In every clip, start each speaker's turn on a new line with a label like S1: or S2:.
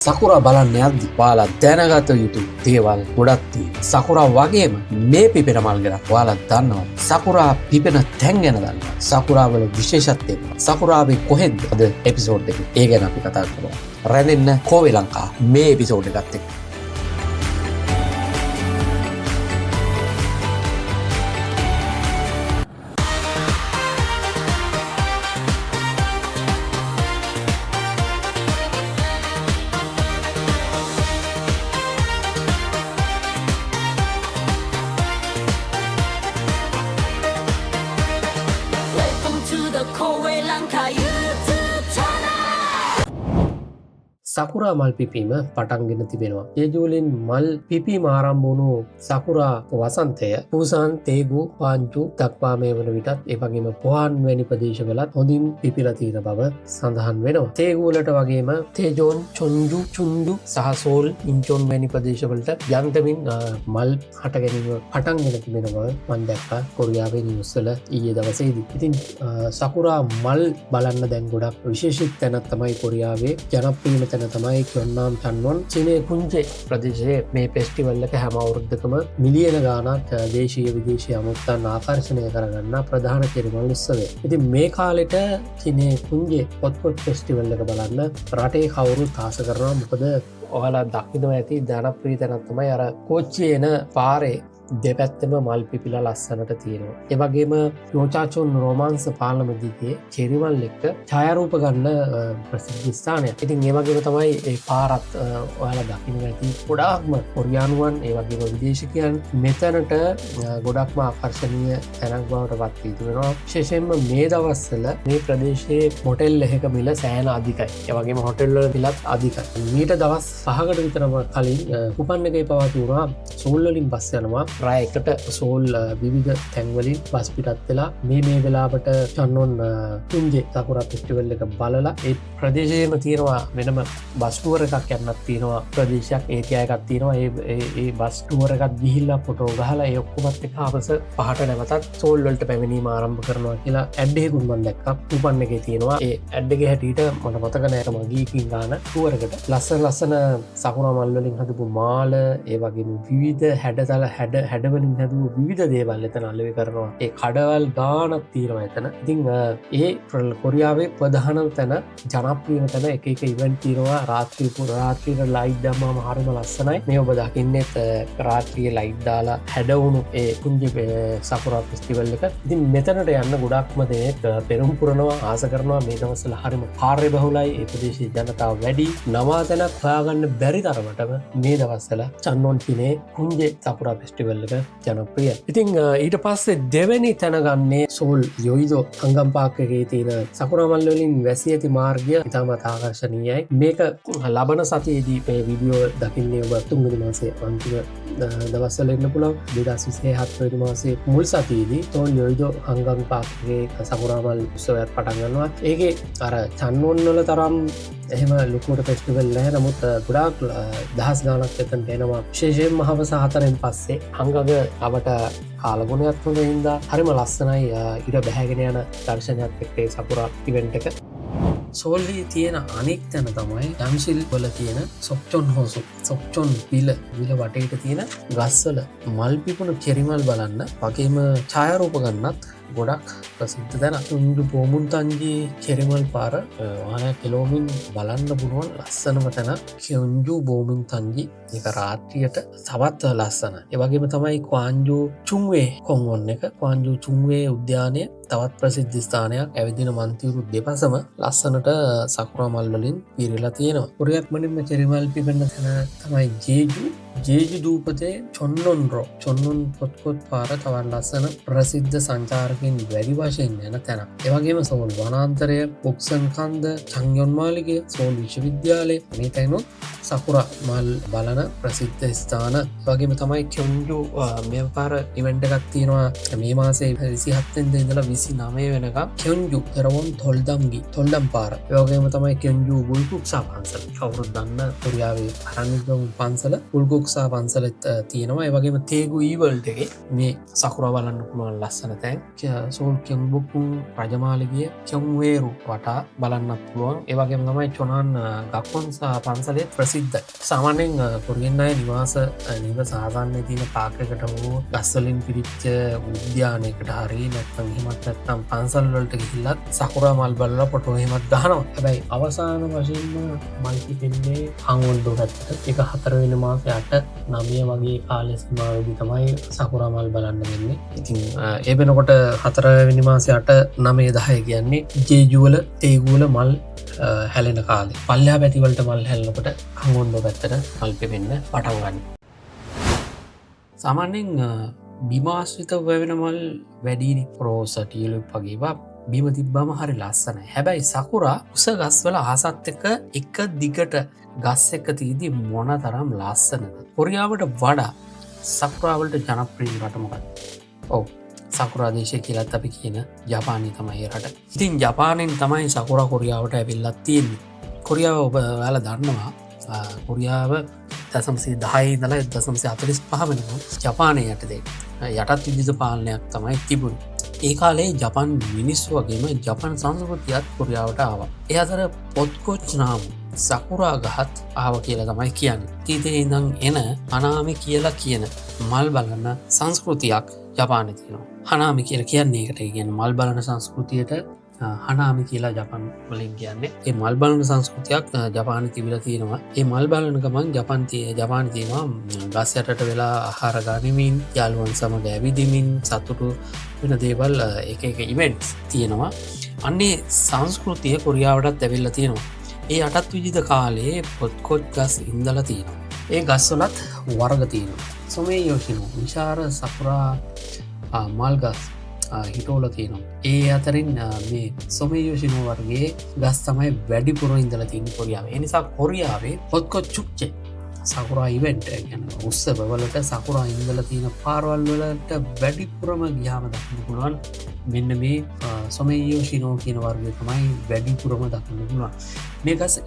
S1: සකුරා බලන්න යද්දි ඔයාලා දැනගත යුතු දේවල් ගොඩක් තියෙනවා. සකුරා වගේම මේ පිපෙන මල් ගැන ඔයාලා දන්නවා. සකුරා පිපෙන තැන් ගැන දන්නවා. සකුරා වල විශේෂත්වය. සකුරාවේ කොහෙද අද එපිසෝඩ් එකේ ඒ ගැන අපි කතා කරමු. රැඳෙන්න කෝවේ ලංකා මේ එපිසෝඩ් එකත් එක්ක. සකුරා මල් පිපීම පටන්ගෙන තිබෙනවා. තේජුවලින් මල් පිපීම ආරම්භ වුණු සකුරා වසන්තය පූසාන් තේගු පාංචු දක්වා මේ වන විටත් ඒ වගේම පොහන් වැනි ප්‍රදේශවලත් හොඳින් පිපිලා තියෙන බව සඳහන් වෙනවා. තේගුවලට වගේම තේජෝන් චොන්ජු චුන්ඩු සහ සෝල් ඉන්චොන් වැනි ප්‍රදේශවලට යන්තමින් මල් හට ගැනීම පටන්ගෙන තිබෙන බව මම දැක්කා කොරියාවේ නිවුස් වල ඊයේ දවසේදී. ඉතින් සකුරා මල් බලන්න දැන් ගොඩක් විශේෂිත තැනක් තමයි කොරියාවේ ජනප්‍රියම තමයි කියොන්නාම් චන්වොන් චීනය කුංජේ ප්‍රදේශයේ මේ පෙස්ටිවල් එක හැම අවුරුද්දකම මිලියන ගානක් දේශීය විදේශීය අමුත්තන් ආකර්ෂණය කරගන්න ප්‍රධාන කිරිමල් උත්සවය. ඉතින් මේ කාලෙට චීනය කුංජේ පොත්පොත් ෆෙස්ටිවල් එක බලන්න රටේ කවුරුත් ආස කරනවා. මොකද ඔයාලා දකිනවා ඇති ජනප්‍රිය තැනක් තමයි අර කොච්චි එන පාරේ දෙපැත්තම මල් පිපිලා ලස්සනට තියෙනවා. ඒ වගේම යෝචාචොන් රෝමාන්ස් පාර්ලිමේන්තුවේ චෙරිමල් එක්ක ඡායාරූප ගන්න ප්‍රසිද්ධ ස්ථානයක්. ඉතින් ඒ වගේම තමයි ඒ පාරත් ඔයාලා දකින්න ඇති. ගොඩාක්ම කොරියානුවන් ඒ වගේම විදේශිකයන් මෙතනට ගොඩක්ම ආකර්ශනීය තැනක් බවට පත් වී තිබෙනවා. විශේෂයෙන්ම මේ දවස්වල මේ ප්‍රදේශයේ හොටෙල් එකක මිල සෑහෙන අධිකයි. ඒ වගේම හොටෙල් වල මිලත් අධිකයි. මීට දවස් 5කට විතරම කලින් කුපන් එකේ පවතිනවා සෝල් වලින් බස් යනවා. රෑ එකට සෝල් විවිධ තැන්වලින් බස් පිටත් වෙලා මේ වෙලාවට චන්නොන් කුංජේ සකුරා ෆෙස්ටිවල් එක බලලා ඒ ප්‍රදේශයේම තියෙනවා වෙනම බස් ටුවර් එකක් යන්නත් තියෙනවා ප්‍රදේශයක් ඒකයා එකක් තියෙනවා ඒ බස් ටුවර් එකක් ගිහිල්ලා ෆොටෝ ගහලා ඒ ඔක්කොමත් එක්ක අවස පහට නැවතත් සෝල් වලට පැමිණීම ආරම්භ කරනවා කියලා ඇඩ් එකකුත් මම දැක්කා කුපන් එකේ තියෙනවා. ඒ ඇඩ් එකේ හැටියට මට මතක නැහැ මම ගිහින් ගාන ටුවර් එකට ලස්සන සකුරා මල් වලින් හදපු මාල ඒ වගේම විවිධ හැඩතල හැඩවලින් හැදුව විවිධ දේවල් එතන අලෙවි කරනවා. ඒ කඩවල් ගානක් තියෙනවා එතන. ඉතින් ඒ කොරියාවේ ප්‍රධාන තැන ජනප්‍රියම තැන එක ඉවෙන්ට් තියෙනවා. රාත්‍රියේ ලයිට් දැම්මම හරිම ලස්සනයි. මේ ඔබ දකින්නෙත් රාත්‍රියේ ලයිට් දාලා හැඩවුණු ඒ කුංජේ සකුරා ෆෙස්ටිවල් එක. ඉතින් මෙතනට යන්න ගොඩක්ම දෙනෙක් පෙරම් පුරනවා ආස කරනවා. මේ දවස්වල හරිම කාර්යබහුලයි. ඒ ප්‍රදේශයේ ජනතාව වැඩි. නවාතැනක් හොයාගන්න බැරි තරමටම මේ දවස්වල චන්නොන් චීනේ කුංජේ සකුරා ෆෙස්ටිවල් ජනප්‍රිය. ඉතින් ඊට පස්සේ දෙවැනි තැනගන්නේ සෝල් යොයිදෝ හංගම් පාක් එකේ තියෙන සකුරා මල් වලින් වැසී ඇති මාර්ගය ඉතාමත් ආකර්ශනීයයි. මේක ලබන සතියේදී මේ වීඩියෝ දකින්නේ ඔබ තුන්වෙනි මාසයේ අන්තිම දවස්වල ඉන්න පුළුවන්. 2027 වෙනි මාසයේ මුල් සතියේදී සෝල් යොයිදෝ හංගම් පාක් එකේ සකුරා මල් උත්සවයක් පටන් ගන්නවා. ඒකේ අර චන්වොන් වල තරම් එහෙම ලොකුවට ෆෙස්ටිවල් නැහැ. නමුත් ගොඩාක් දහස් ගාණක් එතනට එනවා. විශේෂයෙන්ම හවස 4න් පස්සේ හංගග අපට කාලගුණයක් හොඳ හින්දා හරිම ලස්සනයි. ඉර බැහැගෙන යන දර්ශනයක් එක්ක ඒ සකුරා ඉවෙන්ට් එක. සෝල්ලි තියෙන අනෙක් තැන තමයි ඩම්සිල් වල තියෙන සොක්චොන් හෝසු සොක්චොන් විල වටේට තියෙන ගස්වල මල් පිපුණු චෙරිමල් බලන්න වගේම ඡායාරූප ගන්නත් ගොඩක් ප්‍රසිද්ධ තැන. උන්දු පෝමුන්තන්ගේ චෙරිමල් පාර ඔයාලා කිලෝමින් බලන්න පුළුවන් ලස්සනම තැන කියොන්ජු බෝමුන්තන්ජි. ඒක රාත්‍රියට තවත් ලස්සන. ඒ වගේම තමයි ක්වාන්ජු චුන්වේ කොන්වොන් එක. ක්වාන්ජු චුන්වේ උද්‍යානය තවත් ප්‍රසිද්ධ ස්ථානයක්. ඇවිදින මන්තිවරු දෙපසම ලස්සනට සකුරා මල් වලින් පිරීලා තියෙනවා. කොරියාක් මනින්ම චෙරිමල් පිපෙන තැන තමයි ජේජු දූපතේ චොන්නොන් පොත්කොත් පාර තවත් ලස්සන ප්‍රසිද්ධ සංචාරකයන් වැඩි වශයෙන් යන තැන. ඒ වගේම සෝල් වනාන්තරය, ඔක්සන් කන්ද, චන්යොන් මාලිගය, සෝල් විශ්වවිද්‍යාලය මේ තැනොත් සකුර මල් බලන ප්‍රසිද්ධ ස්ථාන වගේම තමයි කෙවුන්ජු මේ පාර ඉවෙන්ට එකක් තියෙනවා මේ මාසේ 27 ඉඳලා 29 වෙනකම් කෙවුන්ජු එරවොන් තොල්දම් පාර ඒවගේම තමයි කෙවුන්ජු බුල්කුක්සා පන්සල කවුරුත් දන්න කොරියාවේ අරනිගම් පන්සල බුල්කුක්සා පන්සල තියෙනවා ඒ වගේම තේගු ඊවල්ට් එකේ මේ සකුර බලන්න පුළුවන් ලස්සන තැන් සෝල් කෙම්බුකුන් රජමාලිගිය කෙවුන්වේරු වටා බලන්නත් පුළුවන් ඒ වගේම තමයි චොනන් ගක්කොන්සා පන්සලේ ප්‍රසිද්ධ සාමාන්‍යයෙන් කොරියන් අය නිවාස සාධාරණය තියෙන පාකකට හෝ ගස්වලින් පිරිච්ච උද්‍යානයකට හරි නැත්නම් එහෙමත් නැත්නම් පන්සල් වලට ගිහිල්ලත් සකුරා මල් බලලා ෆොටෝ එහෙමත් ගහනවා. හැබැයි අවසාන වශයෙන්ම මල් පිපෙන්නේ හංගොන්ඩෝ පැත්තට. ඒක 4 වෙනි මාසේ 8 9 වගේ කාල සීමාවෙදී තමයි සකුරා මල් බලන්න වෙන්නේ. ඉතින් ඒ වෙනකොට 4 වෙනි මාසේ 8 9 10 කියන්නේ ජේජු වල තේගු වල මල් හැලෙන කාලේ. පල්ලෙහා පැතිවලට මල් හැලෙනකොට හංගොන්ඩෝ පැත්තට මල් පිපෙන්න පටන් ගන්නවා. සාමාන්‍යයෙන් බිමාශ්‍රිත වැවෙන මල් වැඩිනි රෝස ටියුලිප් වගේවා බිම තිබ්බම හරි ලස්සනයි. හැබැයි සකුරා උස ගස්වල ආසත් එක දිගට ගස් එක තියෙද්දි මොන තරම් ලස්සනද. කොරියාවට වඩා සකුරාවලට ජනප්‍රිය රට මොකක්ද? ඔව් සකුරා දේශය කියලත් අපි කියන ජපානය තමයි රට. ඉතින් ජපානයෙන් තමයි සකුරා කොරියාවට ඇවිල්ලත් තියෙන්නේ. කොරියාව ඔබ ඔයාලා දන්නවා කොරියාව 1010 ඉඳලා 1045 වෙනකම් ජපානය යටතේ යටත් විධිත පාලනයක් තමයි තිබුණ. ඒ කාලේ ජපන් මිනිස්සු වගේම ජපන් සංස්කෘතියත් කොරියාවට ආවා. ඒ අතර පොත්කොච් නාම සකුරා ගහත් ආව කියලා තමයි කියන්නේ. තීතේ ඉඳන් එන හනාමි කියලා කියන මල් බලන සංස්කෘතියක් ජපානයේ තියෙනවා. හනාමි කියලා කියන්නේ ඒකට කියන්නේ මල් බලන සංස්කෘතියට හනාමි කියලා ජපන් වලින් කියන්නේ. ඒ මල් බලන සංස්කෘතියක් ජපානයේ තිබිලා තියෙනවා. ඒ මල් බලන ගමන් ජපානයේ තියෙනවා ගස් යටට වෙලා ආහාර ගනිමින්, යාළුවන් සමග ඇවිදිමින් සතුටු වෙන දේවල් එක ඉවෙන්ට්ස් තියෙනවා. අන්නේ සංස්කෘතිය කොරියාවටත් ඇවිල්ලා තියෙනවා. ඒ අටත් විජිත කාලේ පොත්කොච් ගස් ඉඳලා තියෙනවා. ඒ ගස්වලත් වර්ග තියෙනවා. සොමේ යෝෂිනෝ විශාර සකුරා මල් ගස් හිටෝල තියෙනවා. ඒ අතරින් මේ සොමේ යෝෂිනෝ වර්ගේ ගස් තමයි වැඩිපුර ඉඳලා තියෙන කොරියාව. ඒ නිසා කොරියාවේ පොත්කොච් චුක්චේ සකුරා ඉවෙන්ට් ගැන උත්සවවලට සකුරා ඉඳලා තියෙන පාරවල් වලට වැඩිපුරම ගියාම දකින්න පුළුවන් මෙන්න මේ සොමේ යෝෂිනෝ කියන වර්ගය තමයි වැඩිපුරම දකින්න පුළුවන්. මේ ගස්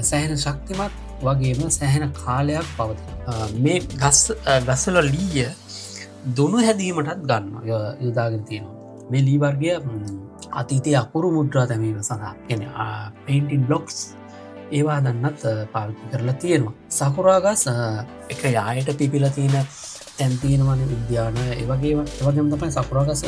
S1: සෑහෙන ශක්තිමත් වගේම සෑහෙන කාලයක් පවතිනවා. මේ ගස්වල ලීය දුනු හැදීමටත් ගන්න යොදාගෙන තියෙනවා. මේ ලී වර්ගය අතීතයේ අකුරු මුද්‍රා තැබීම සඳහා එන පේන්ටින් බ්ලොක්ස් ඒවා දන්නත් පාවිච්චි කරලා තියෙනවා. සකුරා ගස් එක යායට පිපිලා තියෙන තැන් තියෙනවනේ උද්‍යාන ඒවගේම තමයි සකුරා ගස්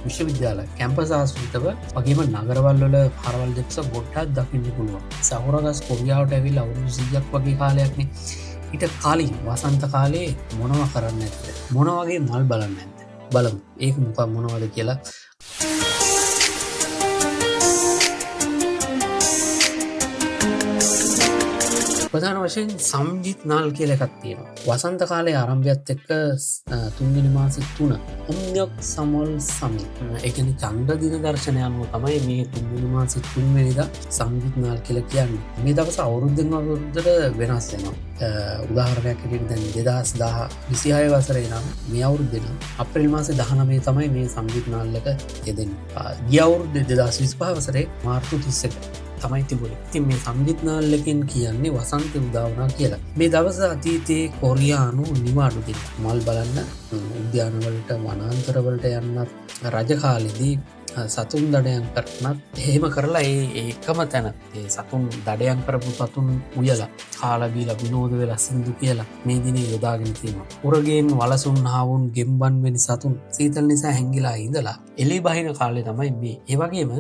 S1: විශ්වවිද්‍යාල කැම්පස් ආශ්‍රිතව වගේම නගරවල් වල පාරවල් දෙකස ගොඩක් දකින්න පුළුවන්. සකුරා ගස් කොරියාවට ඇවිල්ලා අවුරුදු 100ක් වගේ කාලයක්නේ. ඊට කලින් වසන්ත කාලේ මොනවා කරන්න ඇත්ද? මොන වගේ මල් බලන්න ඇත්ද? බලමු. ඒක මොනවද කියලා. ප්‍රධාන වශයෙන් සම්ජිත් නාල් කියලා එකක් තියෙනවා. වසන්ත කාලයේ ආරම්භයත් එක්ක 3 වෙනි මාසේ 3 අම්යක් සමල් සමි. ඒ කියන්නේ චන්ද්‍ර දින දර්ශනය අනුව තමයි මේ 3 වෙනි මාසේ 3 වෙනිදා සම්ජිත් නාල් කියලා කියන්නේ. මේ දවස අවුරුද්දෙන් අවුරුද්දට වෙනස් වෙනවා. උදාහරණයක් විදිහට දැන් 2026 වසරේ නම් මේ අවුරුද්දේ නම් අප්‍රේල් මාසේ 19 තමයි මේ සම්ජිත් නාල් එක යෙදෙන්නේ. ගිය අවුරුද්දේ 2025 වසරේ මාර්තු 31 තමයි තිබුණේ. ඉතින් මේ සම්ජිත් නාල් එකෙන් කියන්නේ වසන්තය උදා වුණා කියලා. මේ දවස අතීතයේ කොරියානු නිවාඩු දින. මල් බලන්න උද්‍යාන වලට වනාන්තර වලට යන්නත් රජ කාලෙදී සතුන් දඩයන් කරනත් එහෙම කරලා ඒකම තැන ඒ සතුන් දඩයන් කරපු සතුන් උයලා කාලා බීලා විනෝද වෙලා සින්දු කියලා මේ දිනේ යොදාගෙන තියෙනවා. උරගෙන් වලසුන් හාවුන් ගෙම්බන් වෙනි සතුන් සීතල නිසා හැංගිලා ඉඳලා එළි බහින කාලේ තමයි මේ. ඒ වගේම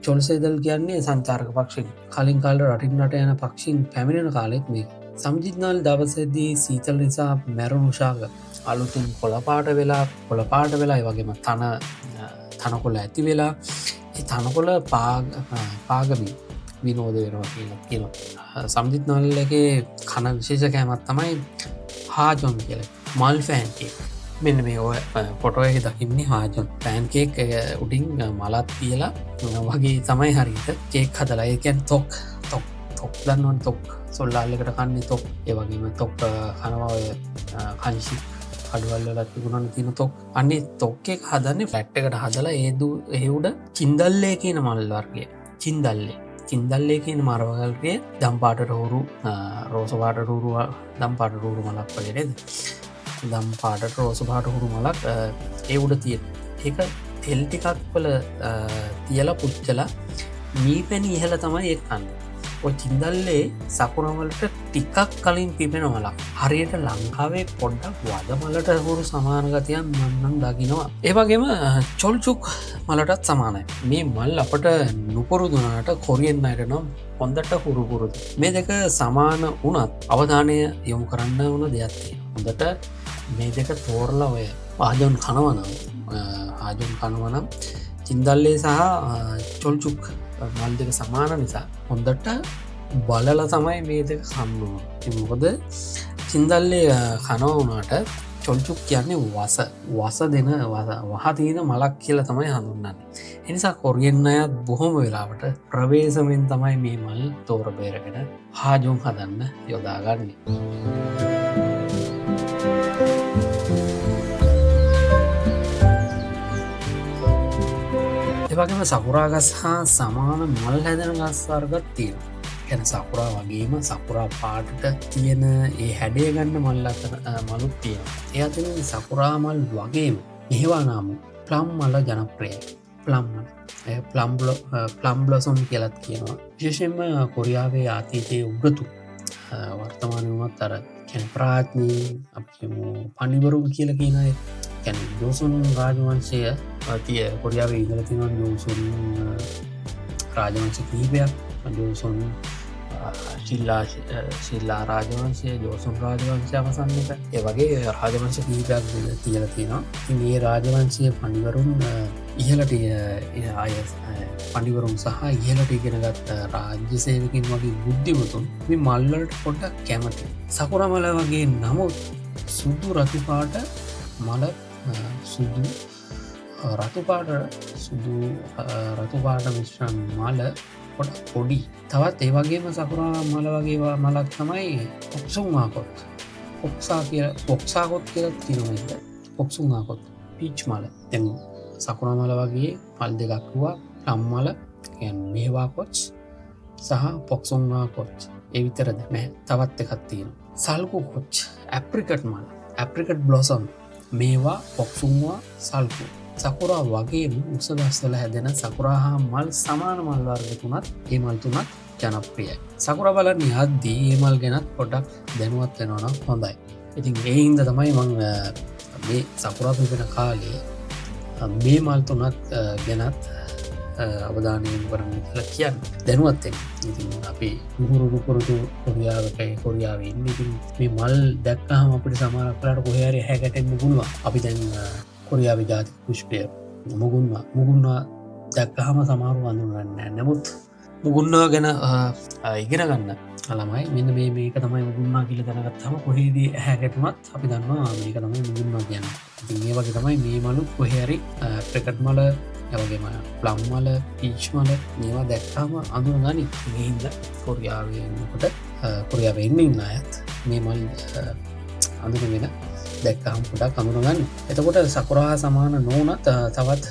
S1: චොල්සේදල් කියන්නේ සංචාරක පක්ෂි. කලින් කාලේ රටින් රට යන පක්ෂීන් පැමිණෙන කාලෙත් මේ. සම්ජිත් නාල් දවසේදී සීතල නිසා මැරුණු ශාක අලුතින් කොළපාට වෙලා ඒ වගේම තනකොළ ඇති වෙලා ඒ තනකොළ පාගමින් විනෝද වෙනවා කියලා කියනවා. සම්ජිත් නාල් එකේ කන විශේෂ කෑමක් තමයි හාජොන් කියලා. මල් ෆෑන් කේක්. මෙන්න මේ ඔය ෆොටෝ එක දකින්නේ හාජොන් පෑන් කේක් උඩින් මලත් තියලා වගේ තමයි හරියට කේක් හදලා. ඒ කියන්නේ තොක් දන්නවන් තොක් සොල්ලාල්ලකට කන්නේ තොක් ඒවගේම තොක් කනවාය කංශි අඩුවල්ලලත් තිබුණන තින තොක් අන්නේ තොක්කෙ හදන්නේ ෆැක්්ටකට හදලා ඒදු එහුඩ චින්දල්ලේ කියන මල්වර්ගේ චින්දල්ලේ කියන මරවගල්ගේ දම්පාටට හුරු රෝසපාට රුරුව දම්පාට රුරු මලක් වලෙනද දම් පාටට රෝසපාට හුරු මලක් ඒ උඩ තිය ඒක තෙල් ටිකක් වල තියලා පුච්චලා මී පැණි ඉහල තමයි එක්කන්න ඔය චින්දල්ලේ සකුරමලට ටිකක් කලින් පිපෙන මලක් හරියට ලංකාවේ පොඩ්ඩක් වදමලට හුරු සමානගතයන් මන්නන් දකිනවා ඒවගේම චොල්චුක් මලටත් සමානයි මේ මල් අපට නුපුරුදුනාට කොරියෙන් අයට නම් හොඳට හුරුපුරුදු මේ දෙක සමාන වනත් අවධානය යොමු කරන්න වන දෙයක්තිය හොඳට මේ දෙක තෝරලා ඔය ආජොන් කනවනම් ආජොන් කනවනම් චින්දල්ලේ සහ චොල්චුක් මල් දෙක සමාන නිසා හොඳට බලල තමයි මේ දෙක කන්නවා මොකද චින්දල්ලේ කනවුනාට චොල්චුක් කියන්නේ වස දෙන වහතින මලක් කියල තමයි හඳුන්නන්නේ එනිසා කොරියෙන් අයත් බොහොම වෙලාවට ප්‍රවේශමෙන් තමයි මේ මල් තෝර බේරගෙන හාජොම් හදන්න යොදාගන්නේ එවගේම සකුරාගස් හා සමාන මල් හැදෙන ගස්වාර්ගත් තියෙන ගැන සකුරා වගේම සකුරා පාටට තියෙන ඒ හැඩේ ගන්න මල්ලතර මලුත් තියෙන එය අතින සකුරාමල් වගේම මෙහෙවානාමු ප්ලම් මල ජනප්‍රය ප්ලම්බ්ලොසොම් කියලත් කියනවා විශේෂෙන්ම කොරියාවේ ආතීතයේ උගතු වර්තමානයමත් අර කැන ප්‍රාත්නී අපමු පනිවරුම් කියල කියනයි කැන දෝසුන් රාජවංශය තිය කොරියාවේ ඉදල තිවන් දෝසුන් රාජවංශ කීපයක් දෝසුන් ශිල්ලා රාජවංශය ජෝසුන් රාජවංශය අවසන්නක ඒ වගේ රාජවංශ කීපයක් තියල තියෙනවා මේ රාජවංශය පනිවරුන් ඉහලට අය පනිවරුම් සහ ඉහලට ඉගෙනගත් රාජ්‍ය සේවකින් වගේ බුද්ධිමතුන් මේ මල්ලට පොඩ්ඩක් කැමති සකුරමල වගේ නමුත් සුදු රතුපාට මල සුදු රතුපාට මිශ්‍රන් මල පොඩ පොඩි තවත් ඒවගේම සකුරා මල වගේ මලක් තමයි ඔක්සුන්ආකොත් පොක්සාකොත් කියල තිනවද පොක්සුන්ආකොත් පිච් මල එම සකුරා මල වගේ පල් දෙකක්වා ලම්මල මේවාකොච් සහ පොක්සුන්ආකොච් එවිතරද මෑ තවත් එකත් තියෙන සල්කු කොච් ඇප්‍රිකට් මල ඇප්‍රිකට් බ්ලොසම් මේවා පොක්සුන්වා සල්කු සකුරා වගේ උසදස්සල හැදෙන සකුරාහා මල් සමාන මල්වර්ගතුනත් ඒ මල්තුනත් ජනප්‍රියයි සකුර බලන්න හද්දී ඒමල් ගැනත් පොඩක් දැනුවත් වෙනවන හොඳයි ඉතින් ඒහින්ද තමයි මං මේ සකුරා පිපෙන කාලේ මේ මල්තුනත් ගැනත් අවධානයෙන් කරන්න කියලා කියන්න දැනුවත්තෙන් ඉතින් අපි උහුරුපුරුදු කොරියාවකයි කොරියාව ඉන්න ඉතින් මේ මල් දැක්කහම අපිට සමාරක්ලාට කොහරි හැකැටෙන්න්න පුළුවන් අපි දැන් කොරියාව ජාතික පුෂ්පය මුගුන්වා දැක්කහම සමාරු අඳුරන්න නැමුත් මුගුන්නා ගැන ඉගෙන ගන්න අලමයි මෙන්න මේක තමයි මුගුන්නා කියල දැනගත්තම කොහේදී හැකැටමත් අපි දන්නවා මේක තමයි මුගුන්වා කියන්න ඉතින් ඒ වගේ තමයි මේ මලු කොහරි ප්‍රකට් මල යවගේම ප්ලම්මල පීච්මල මේවා දැක්කාම අඳුර ගනි හින්ද කොරියාවකොට කොරියාව එන්න අයත් මේ මල් අඳුරගෙන දැක්කාම් පුඩක් අඳුරගන්න එතකොට සකුරා සමාන නෝනත් තවත්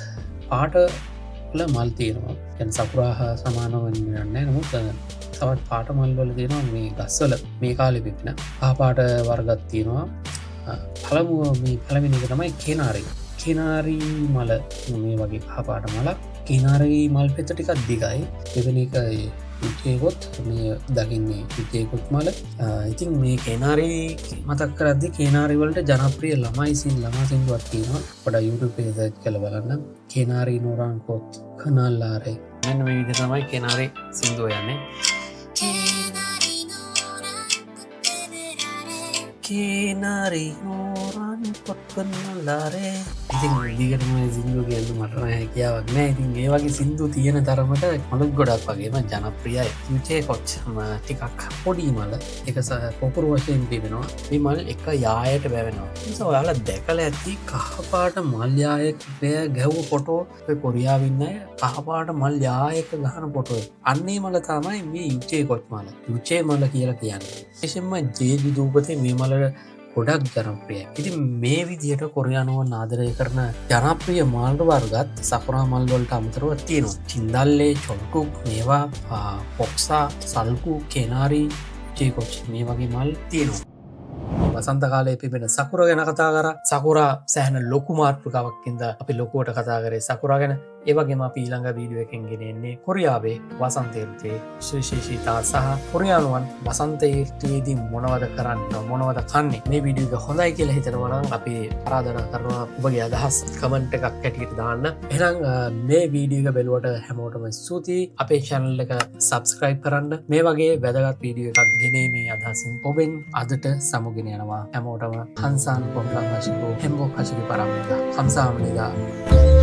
S1: පාටල මල් තියෙනවා ගැන සකුරාහ සමාන වන්න නමුත් තවත් පාට මල්වල තියෙනවා මේ ගස්සල මේ කාලෙ පිපින පාට වර්ගත් තියෙනවා පළමුුව මේ පළමිනික තමයි කෙනාරී මල මේ වගේ පාට මලක් කෙනාරී මල් පෙත ටිකක් දිගයි එවන එක විටයකොත් මේ දකින්නේ විටයකොත් මල ඉතින් මේ කෙනාරී මතක් කරදදි කෙනාරිවලට ජනප්‍රිය ළමයිසින් ළමසිංදුවත් තියෙනවා පොඩ YouTube සර්ච් කළ බලන්න කෙනාරී නෝරන්කොත් කනල්ලාරේ මෙන්න මේ විදිහ තමයි කෙනාරී සින්දුව යන්නේ කෙනාරී නෝරන්කොත් කනල්ලාරේ ඉතින් දිගටම සින්දු කියන්න මට හැකියාවක් නෑ. ඉතින් ඒ වගේ සින්දු තියෙන තරමට මලුත් ගොඩක් වගේම ජනප්‍රියයි. යුචේ කොච් ටිකක් පොඩි මල එක පොකුරු වශයෙන් තිබෙනවා. මේ මල් එක යායට බැවෙනවා. නිසා ඔයාලා දැකලා ඇති කහපාට මල් යායකය ගැව්ව ෆොටෝ කොරියාවින්න කහපාට මල් යායක ගහන පොටෝ අන්නේ මල තමයි මේ යුචේ කොච් මල. යුචේ මල කියලා කියන්නේ. විශේෂයෙන්ම ජේජු දූපතේ මේ මල ගොඩක් ජනප්‍රියයි. ඉතින් මේ විදිහට කොරියානුවන් ආදරය කරන ජනප්‍රිය මල් වර්ගත් සකුරා මල් වලට අමතරව තියෙනවා. චින්දල්ලේ, චොල්කුක්, මේවා, පොක්සා, සල්කු, කෙනාරි, චේකොච් මේ වගේ මල් තියෙනවා. වසන්ත කාලයේ පිපෙන සකුරා ගැන කතා කරා. සකුරා සෑහෙන ලොකු මාතෘකාවකින්ද අපි ලොකුවට කතා කරේ සකුරා ගැන. ඒ වගේම අපි ඊළඟ වීඩියෝ එකෙන් ගෙනෙන්නේ කොරියාවේ වසන්ත ඍතුවේ සුවිශේෂීතා සහ කොරියානුවන් වසන්ත ඍතුවේදී මොනවද කරන්නේ මොනවද කන්නේ. මේ වීඩියෝ එක හොඳයි කියලා හිතනවා නම් අපි ආරාධනා කරනවා ඔබගේ අදහස් කමෙන්ට් එකක් හැටියට දාන්න. එහෙනම් මේ වීඩියෝ එක බැලුවට හැමෝටම ස්තුතියි. අපේ channel එක subscribe කරන්න. මේ වගේ වැදගත් වීඩියෝ එකක් ගෙනීමේ අදහසින් ඔබෙන් අදට සමුගෙන යනවා. හැමෝටම හංසාන් කොම්ප්‍රාශිකෝ හෙම්බෝ කෂිකි පරම්පරා. 감사합니다.